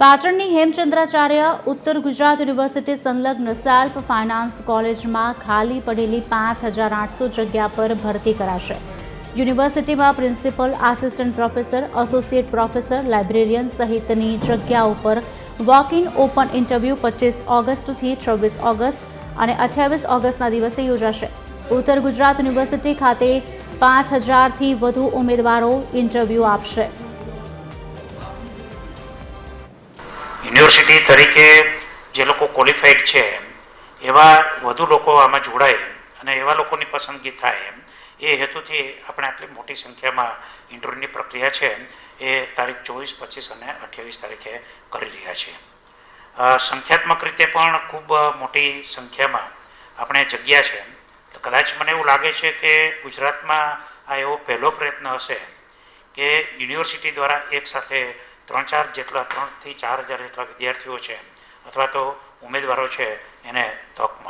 પાટણની હેમચંદ્રાચાર્ય ઉત્તર ગુજરાત યુનિવર્સિટી સંલગ્ન સેલ્ફ ફાઇનાન્સ કોલેજમાં ખાલી પડેલી 5,800 જગ્યા પર ભરતી કરાશે। યુનિવર્સિટીમાં principal, assistant professor, associate professor, librarian સહિતની જગ્યાઓ પર વોક ઇન ઓપન ઇન્ટરવ્યૂ 25 ઓગસ્ટથી 26 ઓગસ્ટ અને 28 ઓગસ્ટના દિવસે યોજાશે। ઉત્તર ગુજરાત યુનિવર્સિટી ખાતે 5,000થી વધુ ઉમેદવારો ઇન્ટરવ્યૂ આપશે। યુનિવર્સિટી તરીકે જે લોકો ક્વોલિફાઈડ છે એવા વધુ લોકો આમાં જોડાય અને એવા લોકોની પસંદગી થાય એ હેતુથી આપણે આટલી મોટી સંખ્યામાં ઇન્ટરવ્યૂની પ્રક્રિયા છે એ તારીખ 24, 25 અને 28 તારીખે કરી રહ્યા છીએ। સંખ્યાત્મક રીતે પણ ખૂબ મોટી સંખ્યામાં આપણે જગ્યા છે। કદાચ મને એવું લાગે છે કે ગુજરાતમાં આ એવો પહેલો પ્રયત્ન હશે કે યુનિવર્સિટી દ્વારા એકસાથે 3-4 જેટલા 3,000 થી 4,000 જેટલા વિદ્યાર્થીઓ છે અથવા તો ઉમેદવારો છે એને તક મળે।